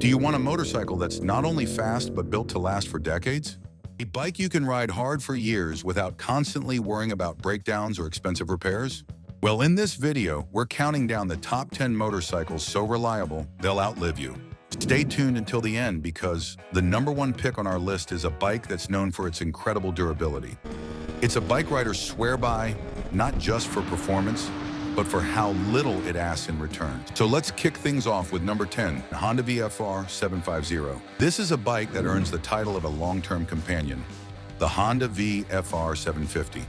Do you want a motorcycle that's not only fast but built to last for decades? A bike you can ride hard for years without constantly worrying about breakdowns or expensive repairs? Well, in this video, we're counting down the top 10 motorcycles so reliable they'll outlive you. Stay tuned until the end because the #1 pick on our list is a bike that's known for its incredible durability. It's a bike riders swear by, not just for performance, but for how little it asks in return. So let's kick things off with number 10, Honda VFR 750. This is a bike that earns the title of a long-term companion, the Honda VFR 750.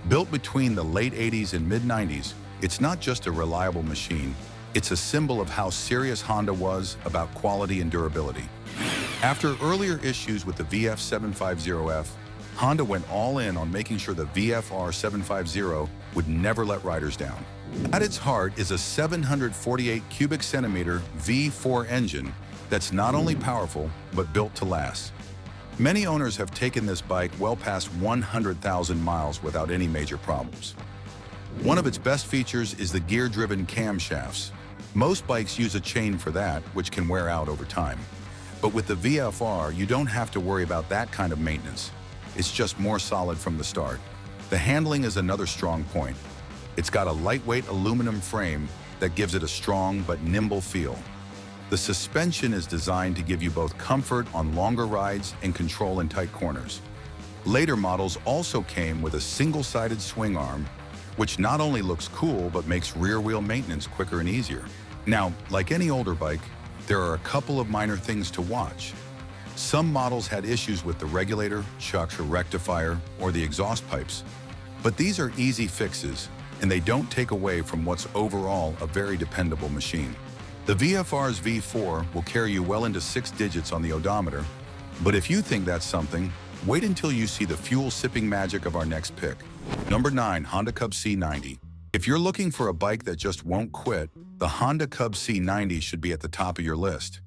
Built between the late 80s and mid-90s, it's not just a reliable machine, it's a symbol of how serious Honda was about quality and durability. After earlier issues with the VF 750F, Honda went all in on making sure the VFR 750 would never let riders down. At its heart is a 748 cubic centimeter V4 engine that's not only powerful, but built to last. Many owners have taken this bike well past 100,000 miles without any major problems. One of its best features is the gear-driven camshafts. Most bikes use a chain for that, which can wear out over time. But with the VFR, you don't have to worry about that kind of maintenance. It's just more solid from the start. The handling is another strong point. It's got a lightweight aluminum frame that gives it a strong but nimble feel. The suspension is designed to give you both comfort on longer rides and control in tight corners. Later models also came with a single-sided swing arm, which not only looks cool but makes rear-wheel maintenance quicker and easier. Now, like any older bike, there are a couple of minor things to watch. Some models had issues with the regulator, chuck, or rectifier, or the exhaust pipes. But these are easy fixes, and they don't take away from what's overall a very dependable machine. The VFR's V4 will carry you well into 6 digits on the odometer, but if you think that's something, wait until you see the fuel-sipping magic of our next pick. Number 9, Honda Cub C90. If you're looking for a bike that just won't quit, the Honda Cub C90 should be at the top of your list.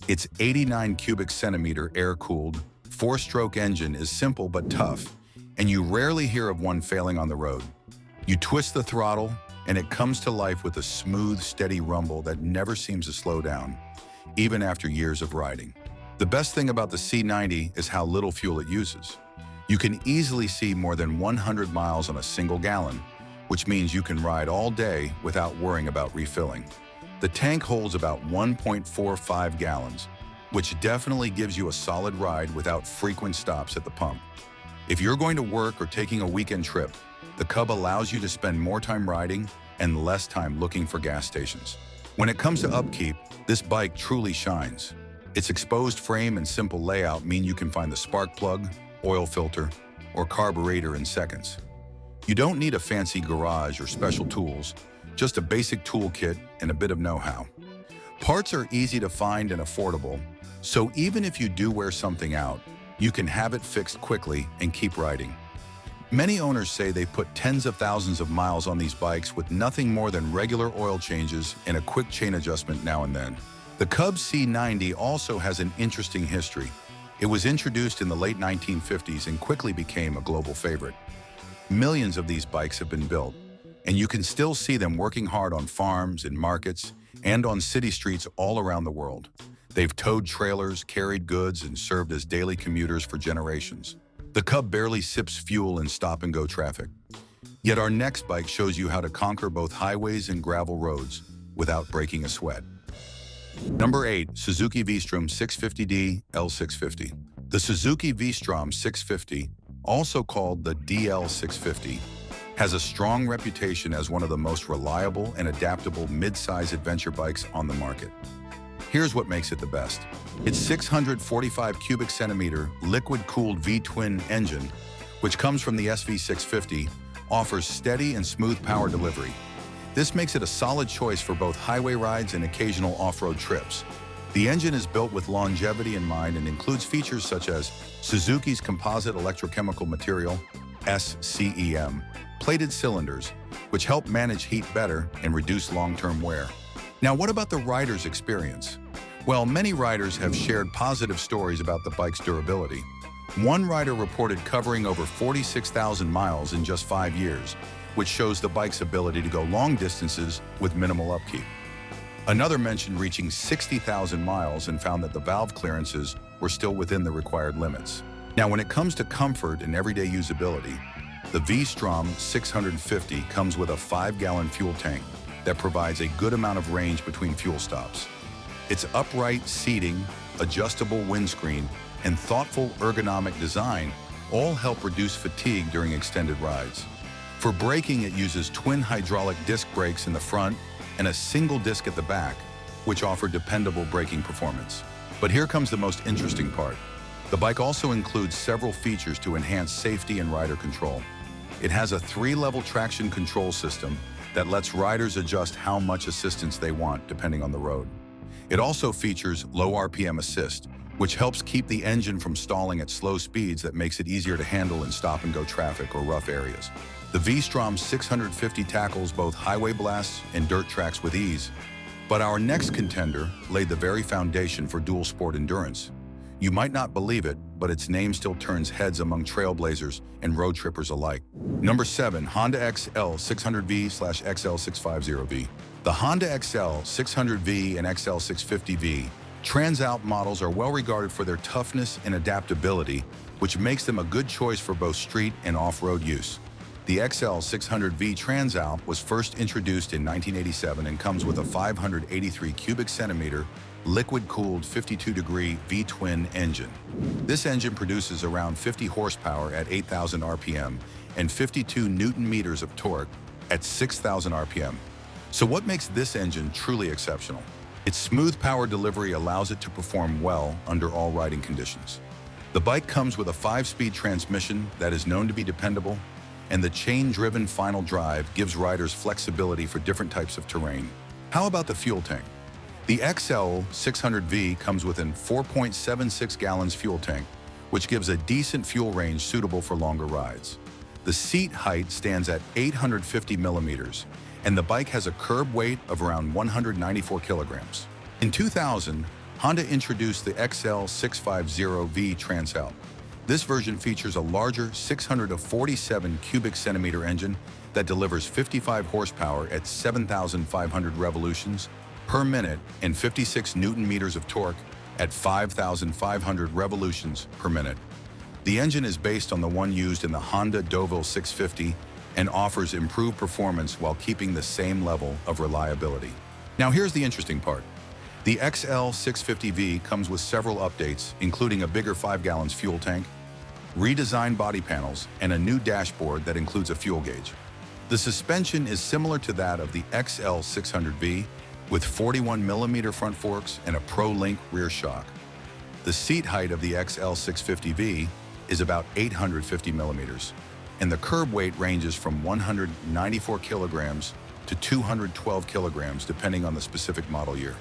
Its 89 cubic centimeter air-cooled, 4-stroke engine is simple but tough, and you rarely hear of one failing on the road. You twist the throttle, and it comes to life with a smooth, steady rumble that never seems to slow down, even after years of riding. The best thing about the C90 is how little fuel it uses. You can easily see more than 100 miles on a single gallon, which means you can ride all day without worrying about refilling. The tank holds about 1.45 gallons, which definitely gives you a solid ride without frequent stops at the pump. If you're going to work or taking a weekend trip, the Cub allows you to spend more time riding and less time looking for gas stations. When it comes to upkeep, this bike truly shines. Its exposed frame and simple layout mean you can find the spark plug, oil filter, or carburetor in seconds. You don't need a fancy garage or special tools, just a basic toolkit and a bit of know-how. Parts are easy to find and affordable, so even if you do wear something out, you can have it fixed quickly and keep riding. Many owners say they put tens of thousands of miles on these bikes with nothing more than regular oil changes and a quick chain adjustment now and then. The Cub C90 also has an interesting history. It was introduced in the late 1950s and quickly became a global favorite. Millions of these bikes have been built, and you can still see them working hard on farms, in markets, and on city streets all around the world. They've towed trailers, carried goods, and served as daily commuters for generations. The Cub barely sips fuel in stop-and-go traffic. Yet our next bike shows you how to conquer both highways and gravel roads without breaking a sweat. Number 8, Suzuki Vstrom 650D L650. The Suzuki Vstrom 650, also called the DL650, has a strong reputation as one of the most reliable and adaptable mid-size adventure bikes on the market. Here's what makes it the best. Its 645 cubic centimeter liquid-cooled V-twin engine, which comes from the SV650, offers steady and smooth power delivery. This makes it a solid choice for both highway rides and occasional off-road trips. The engine is built with longevity in mind and includes features such as Suzuki's composite electrochemical material, SCEM, plated cylinders, which help manage heat better and reduce long-term wear. Now, what about the rider's experience? Well, many riders have shared positive stories about the bike's durability. One rider reported covering over 46,000 miles in just 5 years, which shows the bike's ability to go long distances with minimal upkeep. Another mentioned reaching 60,000 miles and found that the valve clearances were still within the required limits. Now, when it comes to comfort and everyday usability, the V-Strom 650 comes with a 5-gallon fuel tank that provides a good amount of range between fuel stops. Its upright seating, adjustable windscreen, and thoughtful ergonomic design all help reduce fatigue during extended rides. For braking, it uses twin hydraulic disc brakes in the front and a single disc at the back, which offer dependable braking performance. But here comes the most interesting part. The bike also includes several features to enhance safety and rider control. It has a 3-level traction control system that lets riders adjust how much assistance they want depending on the road. It also features low RPM assist, which helps keep the engine from stalling at slow speeds that makes it easier to handle in stop-and-go traffic or rough areas. The V-Strom 650 tackles both highway blasts and dirt tracks with ease. But our next contender laid the very foundation for dual sport endurance. You might not believe it, but its name still turns heads among trailblazers and road trippers alike. Number 7, Honda XL600V/XL650V. The Honda XL600V and XL650V Trans-Alp models are well regarded for their toughness and adaptability, which makes them a good choice for both street and off-road use. The XL600V Trans-Alp was first introduced in 1987 and comes with a 583 cubic centimeter liquid-cooled 52-degree V-twin engine. This engine produces around 50 horsepower at 8,000 RPM and 52 Newton-meters of torque at 6,000 RPM. So what makes this engine truly exceptional? Its smooth power delivery allows it to perform well under all riding conditions. The bike comes with a 5-speed transmission that is known to be dependable, and the chain-driven final drive gives riders flexibility for different types of terrain. How about the fuel tank? The XL600V comes with an 4.76 gallons fuel tank, which gives a decent fuel range suitable for longer rides. The seat height stands at 850 millimeters, and the bike has a curb weight of around 194 kilograms. In 2000, Honda introduced the XL650V Trans-Alp. This version features a larger 647 cubic centimeter engine that delivers 55 horsepower at 7,500 revolutions per minute and 56 Newton-meters of torque at 5,500 revolutions per minute. The engine is based on the one used in the Honda Deauville 650 and offers improved performance while keeping the same level of reliability. Now here's the interesting part. The XL650V comes with several updates, including a bigger 5 gallons fuel tank, redesigned body panels, and a new dashboard that includes a fuel gauge. The suspension is similar to that of the XL600V, with 41 millimeter front forks and a Pro-Link rear shock. The seat height of the XL650V is about 850 millimeters, and the curb weight ranges from 194 kilograms to 212 kilograms depending on the specific model year.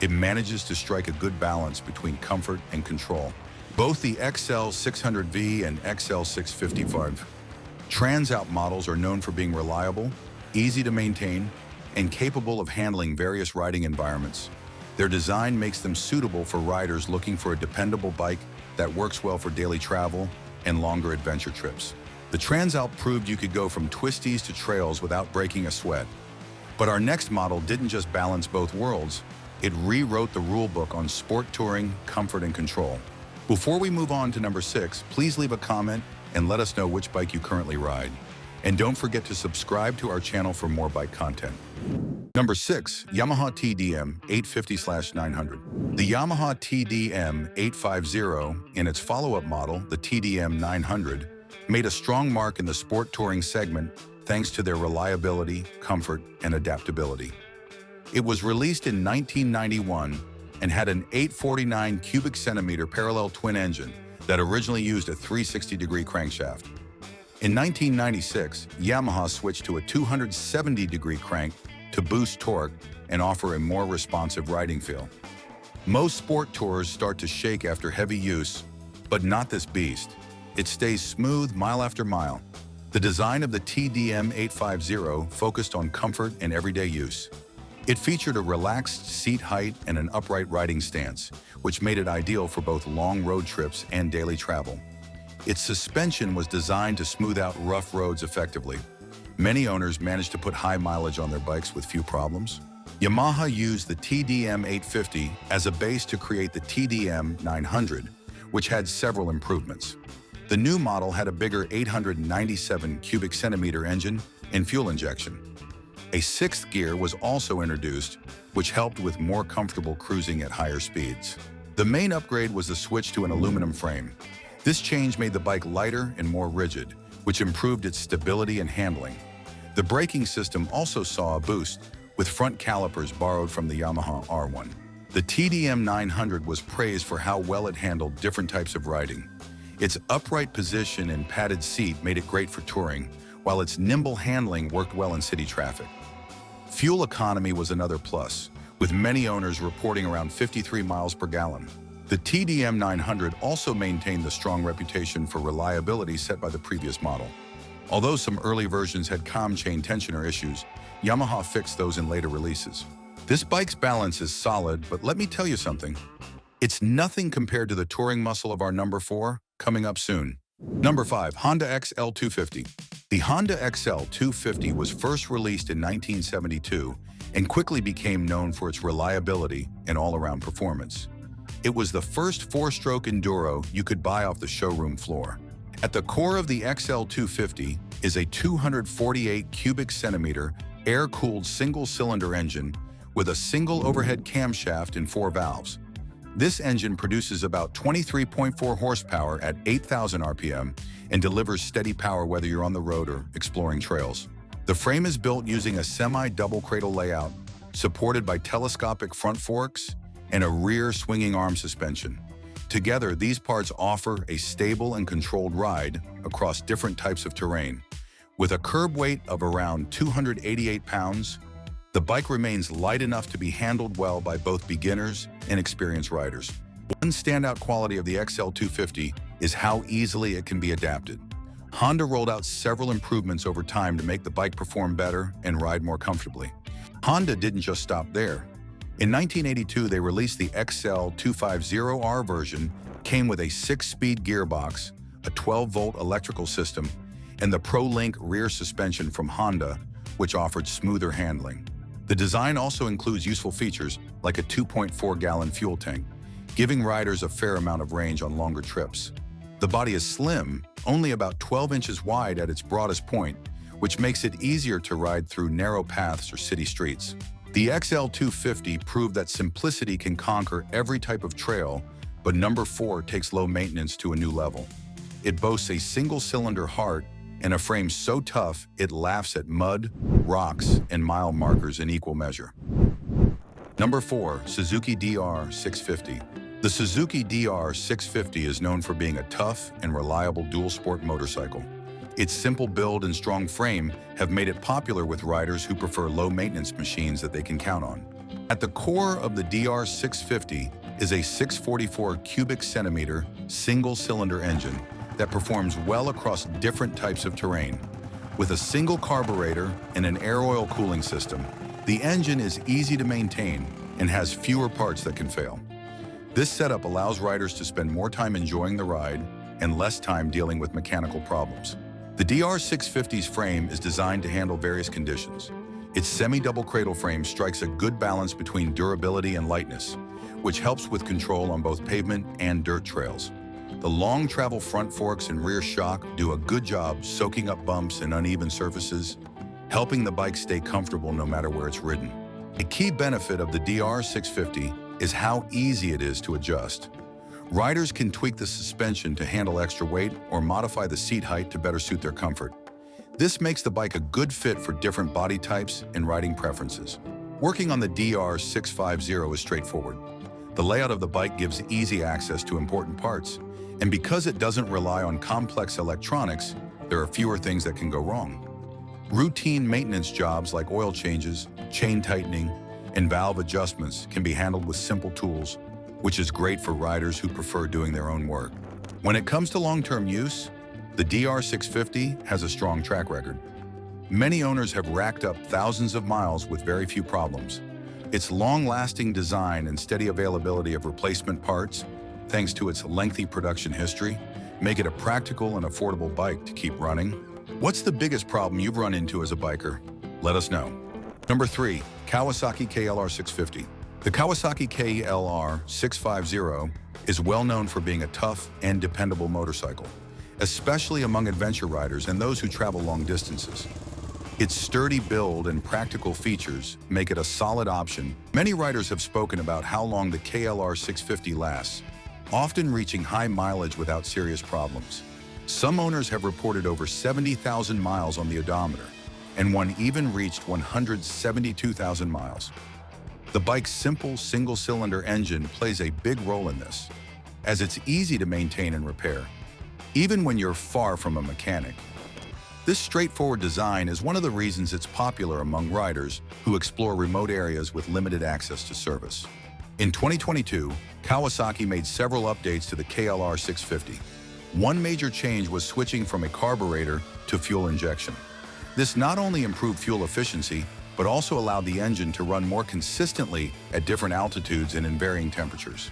It manages to strike a good balance between comfort and control. Both the XL600V and XL650V Trans-Alp models are known for being reliable, easy to maintain, and capable of handling various riding environments. Their design makes them suitable for riders looking for a dependable bike that works well for daily travel and longer adventure trips. The Trans-Alp proved you could go from twisties to trails without breaking a sweat. But our next model didn't just balance both worlds, it rewrote the rulebook on sport touring, comfort, and control. Before we move on to number 6, please leave a comment and let us know which bike you currently ride. And don't forget to subscribe to our channel for more bike content. Number 6, Yamaha TDM850900. The Yamaha TDM850900 and its follow-up model, the TDM900, made a strong mark in the sport touring segment thanks to their reliability, comfort, and adaptability. It was released in 1991 and had an 849 cubic centimeter parallel twin engine that originally used a 360-degree crankshaft. In 1996, Yamaha switched to a 270-degree crank to boost torque and offer a more responsive riding feel. Most sport tours start to shake after heavy use, but not this beast. It stays smooth mile after mile. The design of the TDM850900 focused on comfort and everyday use. It featured a relaxed seat height and an upright riding stance, which made it ideal for both long road trips and daily travel. Its suspension was designed to smooth out rough roads effectively. Many owners managed to put high mileage on their bikes with few problems. Yamaha used the TDM850 as a base to create the TDM900, which had several improvements. The new model had a bigger 897 cubic centimeter engine and fuel injection. A sixth gear was also introduced, which helped with more comfortable cruising at higher speeds. The main upgrade was the switch to an aluminum frame. This change made the bike lighter and more rigid, which improved its stability and handling. The braking system also saw a boost, with front calipers borrowed from the Yamaha R1. The TDM900 was praised for how well it handled different types of riding. Its upright position and padded seat made it great for touring, while its nimble handling worked well in city traffic. Fuel economy was another plus, with many owners reporting around 53 miles per gallon. The TDM900 also maintained the strong reputation for reliability set by the previous model. Although some early versions had COM chain tensioner issues, Yamaha fixed those in later releases. This bike's balance is solid, but let me tell you something. It's nothing compared to the touring muscle of our number 4, coming up soon. Number 5, Honda XL250. The Honda XL250 was first released in 1972 and quickly became known for its reliability and all-around performance. It was the first 4-stroke enduro you could buy off the showroom floor. At the core of the XL250 is a 248 cubic centimeter air-cooled single-cylinder engine with a single overhead camshaft and 4 valves. This engine produces about 23.4 horsepower at 8,000 RPM and delivers steady power whether you're on the road or exploring trails. The frame is built using a semi-double cradle layout, supported by telescopic front forks and a rear swinging arm suspension. Together, these parts offer a stable and controlled ride across different types of terrain. With a curb weight of around 288 pounds, the bike remains light enough to be handled well by both beginners and experienced riders. One standout quality of the XL250 is how easily it can be adapted. Honda rolled out several improvements over time to make the bike perform better and ride more comfortably. Honda didn't just stop there. In 1982, they released the XL250R version, came with a 6-speed gearbox, a 12-volt electrical system, and the ProLink rear suspension from Honda, which offered smoother handling. The design also includes useful features like a 2.4-gallon fuel tank, giving riders a fair amount of range on longer trips. The body is slim, only about 12 inches wide at its broadest point, which makes it easier to ride through narrow paths or city streets. The XL250 proved that simplicity can conquer every type of trail, but number 4 takes low maintenance to a new level. It boasts a single-cylinder heart and a frame so tough it laughs at mud, rocks, and mile markers in equal measure. Number 4, Suzuki DR650. The Suzuki DR650 is known for being a tough and reliable dual-sport motorcycle. Its simple build and strong frame have made it popular with riders who prefer low-maintenance machines that they can count on. At the core of the DR650 is a 644 cubic centimeter single-cylinder engine that performs well across different types of terrain. With a single carburetor and an air oil cooling system, the engine is easy to maintain and has fewer parts that can fail. This setup allows riders to spend more time enjoying the ride and less time dealing with mechanical problems. The DR650's frame is designed to handle various conditions. Its semi-double cradle frame strikes a good balance between durability and lightness, which helps with control on both pavement and dirt trails. The long travel front forks and rear shock do a good job soaking up bumps and uneven surfaces, helping the bike stay comfortable no matter where it's ridden. A key benefit of the DR650 is how easy it is to adjust. Riders can tweak the suspension to handle extra weight or modify the seat height to better suit their comfort. This makes the bike a good fit for different body types and riding preferences. Working on the DR650 is straightforward. The layout of the bike gives easy access to important parts, and because it doesn't rely on complex electronics, there are fewer things that can go wrong. Routine maintenance jobs like oil changes, chain tightening, and valve adjustments can be handled with simple tools, which is great for riders who prefer doing their own work. When it comes to long-term use, the DR650 has a strong track record. Many owners have racked up thousands of miles with very few problems. Its long-lasting design and steady availability of replacement parts, thanks to its lengthy production history, make it a practical and affordable bike to keep running. What's the biggest problem you've run into as a biker? Let us know. Number 3. Kawasaki KLR 650. The Kawasaki KLR 650 is well known for being a tough and dependable motorcycle, especially among adventure riders and those who travel long distances. Its sturdy build and practical features make it a solid option. Many riders have spoken about how long the KLR 650 lasts, often reaching high mileage without serious problems. Some owners have reported over 70,000 miles on the odometer, and one even reached 172,000 miles. The bike's simple single-cylinder engine plays a big role in this, as it's easy to maintain and repair, even when you're far from a mechanic. This straightforward design is one of the reasons it's popular among riders who explore remote areas with limited access to service. In 2022, Kawasaki made several updates to the KLR 650. One major change was switching from a carburetor to fuel injection. This not only improved fuel efficiency, but also allowed the engine to run more consistently at different altitudes and in varying temperatures.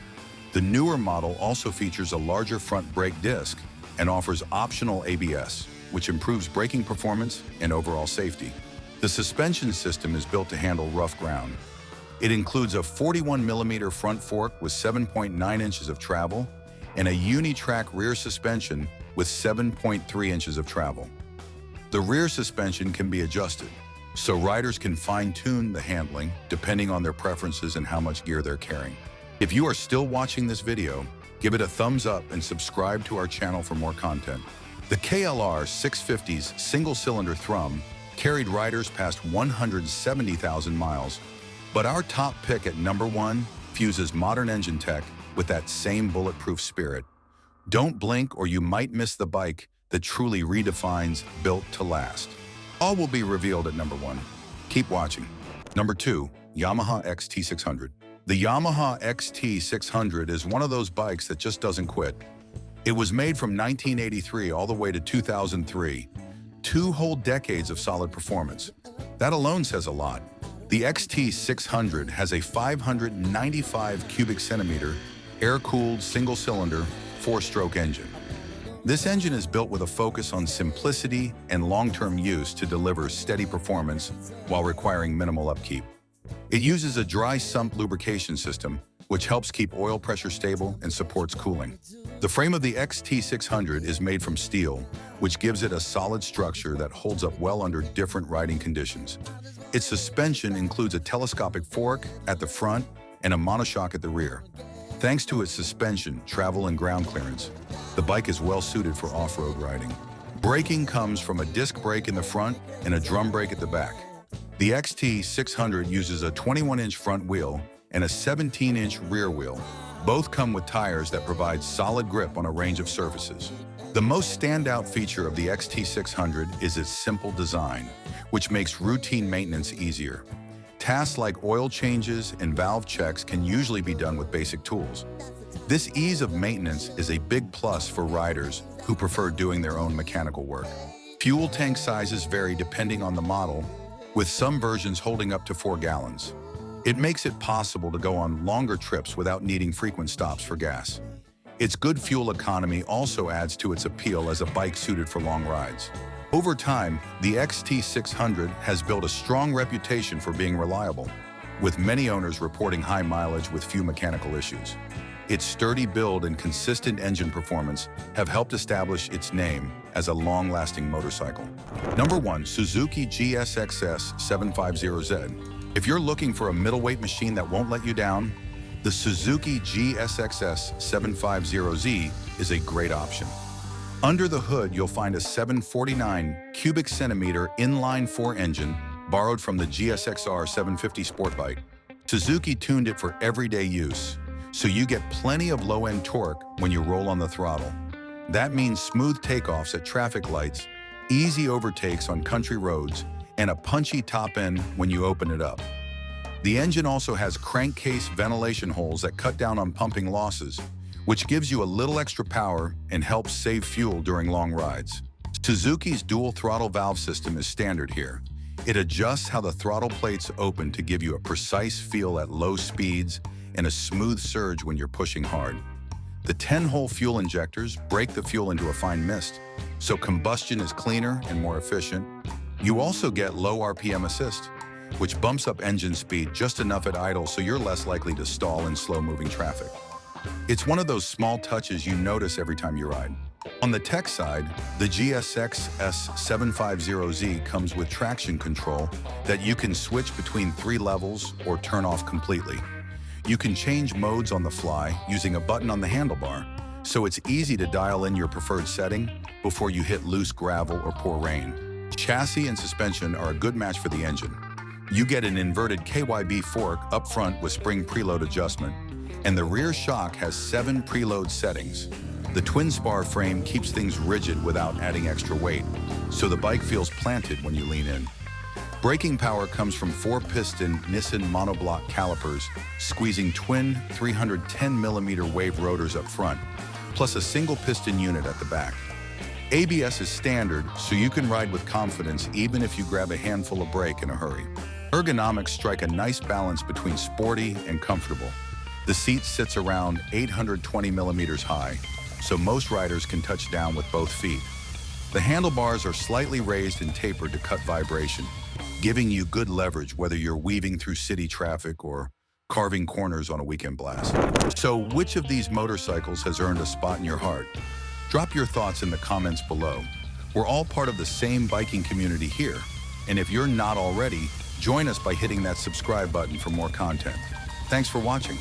The newer model also features a larger front brake disc and offers optional ABS, which improves braking performance and overall safety. The suspension system is built to handle rough ground. It includes a 41mm front fork with 7.9 inches of travel and a uni-track rear suspension with 7.3 inches of travel. The rear suspension can be adjusted, so riders can fine-tune the handling depending on their preferences and how much gear they're carrying. If you are still watching this video, give it a thumbs up and subscribe to our channel for more content. The KLR 650's single-cylinder Vstrom carried riders past 170,000 miles, but our top pick at number 1 fuses modern engine tech with that same bulletproof spirit. Don't blink or you might miss the bike that truly redefines built to last. All will be revealed at number 1. Keep watching. Number 2. Yamaha XT600. The Yamaha XT600 is one of those bikes that just doesn't quit. It was made from 1983 all the way to 2003. 2 whole decades of solid performance. That alone says a lot. The XT600 has a 595 cubic centimeter air-cooled single-cylinder 4-stroke engine. This engine is built with a focus on simplicity and long-term use to deliver steady performance while requiring minimal upkeep. It uses a dry sump lubrication system, which helps keep oil pressure stable and supports cooling. The frame of the XT600 is made from steel, which gives it a solid structure that holds up well under different riding conditions. Its suspension includes a telescopic fork at the front and a monoshock at the rear. Thanks to its suspension, travel, and ground clearance, the bike is well suited for off-road riding. Braking comes from a disc brake in the front and a drum brake at the back. The XT600 uses a 21-inch front wheel and a 17-inch rear wheel. Both come with tires that provide solid grip on a range of surfaces. The most standout feature of the XT600 is its simple design, which makes routine maintenance easier. Tasks like oil changes and valve checks can usually be done with basic tools. This ease of maintenance is a big plus for riders who prefer doing their own mechanical work. Fuel tank sizes vary depending on the model, with some versions holding up to 4 gallons. It makes it possible to go on longer trips without needing frequent stops for gas. Its good fuel economy also adds to its appeal as a bike suited for long rides. Over time, the XT600 has built a strong reputation for being reliable, with many owners reporting high mileage with few mechanical issues. Its sturdy build and consistent engine performance have helped establish its name as a long-lasting motorcycle. Number 1. Suzuki GSX750Z. If you're looking for a middleweight machine that won't let you down, the Suzuki GSX750Z is a great option. Under the hood, you'll find a 749 cubic centimeter inline-4 engine borrowed from the GSX-R 750 sport bike. Suzuki tuned it for everyday use, so you get plenty of low-end torque when you roll on the throttle. That means smooth takeoffs at traffic lights, easy overtakes on country roads, and a punchy top end when you open it up. The engine also has crankcase ventilation holes that cut down on pumping losses, which gives you a little extra power and helps save fuel during long rides. Suzuki's dual throttle valve system is standard here. It adjusts how the throttle plates open to give you a precise feel at low speeds and a smooth surge when you're pushing hard. The 10-hole fuel injectors break the fuel into a fine mist, so combustion is cleaner and more efficient. You also get low RPM assist, which bumps up engine speed just enough at idle so you're less likely to stall in slow-moving traffic. It's one of those small touches you notice every time you ride. On the tech side, the GSX750Z comes with traction control that you can switch between 3 levels or turn off completely. You can change modes on the fly using a button on the handlebar, so it's easy to dial in your preferred setting before you hit loose gravel or pour rain. Chassis and suspension are a good match for the engine. You get an inverted KYB fork up front with spring preload adjustment, and the rear shock has 7 preload settings. The twin spar frame keeps things rigid without adding extra weight, so the bike feels planted when you lean in. Braking power comes from 4-piston Nissin monoblock calipers, squeezing twin 310mm wave rotors up front, plus a single piston unit at the back. ABS is standard, so you can ride with confidence even if you grab a handful of brake in a hurry. Ergonomics strike a nice balance between sporty and comfortable. The seat sits around 820mm high, so most riders can touch down with both feet. The handlebars are slightly raised and tapered to cut vibration, giving you good leverage whether you're weaving through city traffic or carving corners on a weekend blast. So which of these motorcycles has earned a spot in your heart? Drop your thoughts in the comments below. We're all part of the same biking community here, and if you're not already, join us by hitting that subscribe button for more content. Thanks for watching.